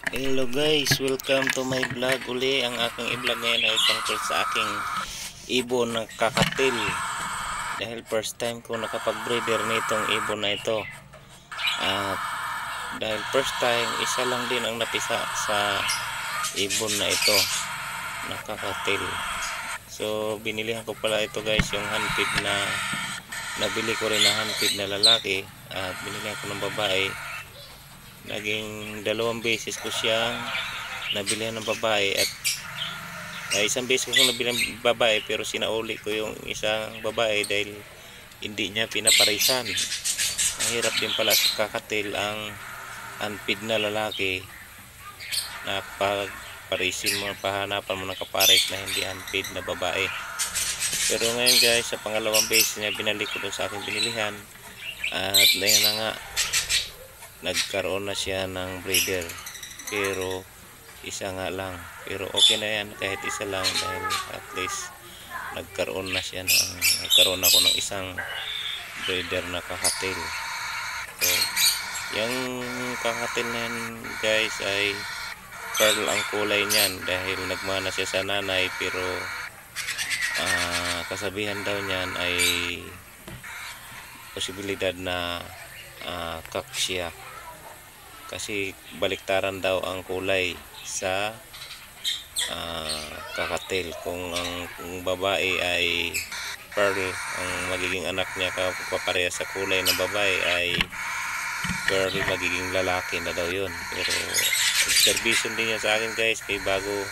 Hello guys, welcome to my vlog uli. Ang aking i-vlog ngayon ay tungkol sa aking ibon na kakatil. Dahil first time ko nakapag-breeder nitong ibon na ito. At dahil first time, isa lang din ang napisa sa ibon na ito na kakatil. So binilihan ko pala ito guys, yung handfeed na nabili ko rin na handfeed na lalaki. At binilihan ko ng babae. Naging 2 beses ko siyang nabilihan ng babae at isang beses ko siyang nabilihan ng babae, pero sinauli ko yung isang babae dahil hindi niya pinaparisan. Mahirap din pala sa kakatil ang unfeed na lalaki na pagparisin mo, pahanapan mo ng kapares na hindi unfeed na babae. Pero ngayon guys, sa pangalawang beses niya binalik ko sa aking binilihan at ayan na nga, nagkaroon na siya ng breeder, pero isa nga lang. Pero okay na yan kahit isa lang, dahil at least nagkaroon ako ng isang breeder na kakatil. So yung kakatil na yan guys ay pearl ang kulay niyan, dahil nagmana siya sa nanay, pero kasabihan daw niyan ay posibilidad na kak siya, kasi baliktaran daw ang kulay sa kakatil. Kung ang babae ay pearl, ang magiging anak niya kapareha sa kulay ng babae ay pearl, magiging lalaki na daw yun. Pero observation din niya sa akin guys, kay bago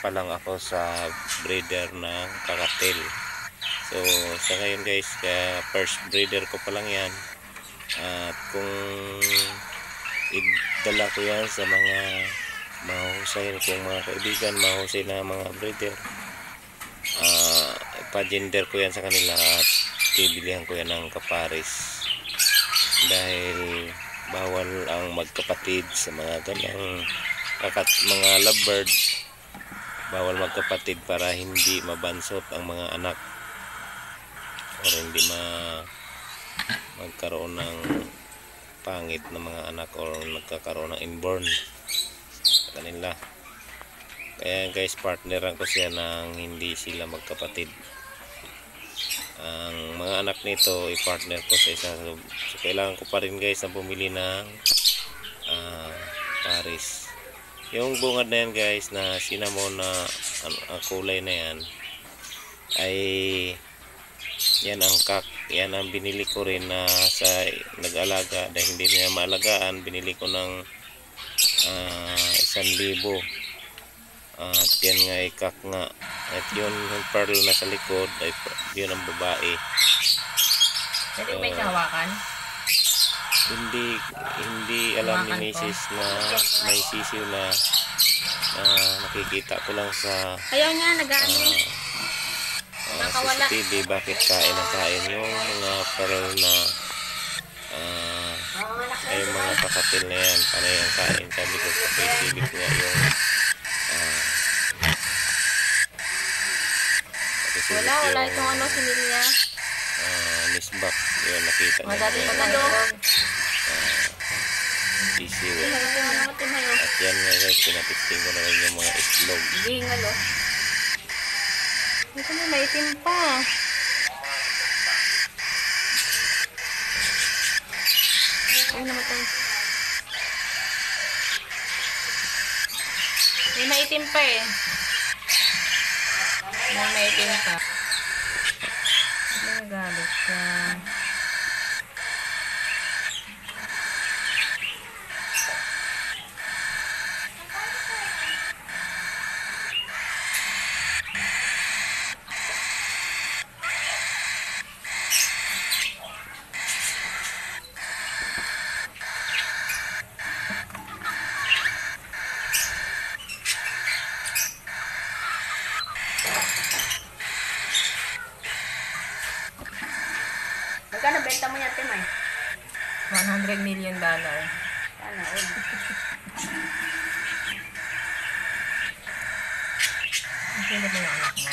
pa lang ako sa breeder ng kakatil. So sa ngayon guys, first breeder ko pa lang yan. At kung idala ko yan sa mga mahusay kong mga kaibigan, mahusay na mga breeder, pa-gender ko yan sa kanila at bibilihan ko yan ng kapares, dahil bawal ang magkapatid sa mga ganyang mga lovebird. Bawal magkapatid para hindi mabansot ang mga anak, o hindi magkaroon ng pangit na mga anak, o nagkakaroon ng inborn sa kanila. Kaya guys, partneran ko siya nang hindi sila magkapatid. Ang mga anak nito i-partner ko sa isa. So kailangan ko pa rin guys na bumili ng pares. Yung bungad na yan guys, na cinnamon na ang kulay na yan, ay yan ang kak. Yan ang binili ko rin na sa nag-alaga, dahil hindi niya maalagaan, binili ko ng 1,000. At yan nga ay kak nga. At yun, yung pearl na sa likod ay yun ang babae. Pwede may kahawakan? Hindi alam ni Mrs. na may sisiw na nakikita ko lang sa ayaw niya, nag-ano sa TV, bakit kain ng kain yung mga pearl na ay mga kakatil na yan, panay ang kain. Sabi ko kapitibit nga yung wala itong ano, sinilya misbak yun, nakita niya madali pa na doon sisiw. At yan nga guys, pinapisting ko na rin yung mga itlog. gingalo ito na, maitim pa. Ay naman ito, may maitim pa eh. May maitim pa. Nagalit ka. Magkano benta mo yan, Timay? $100 million. Sana, sino ba yung anak mo?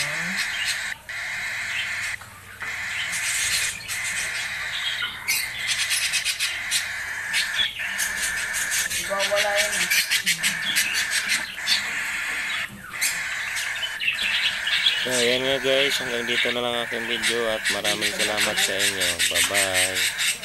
Wala yan eh. So, ayan nga guys, hanggang dito na lang aking video at maraming salamat sa inyo. Bye-bye.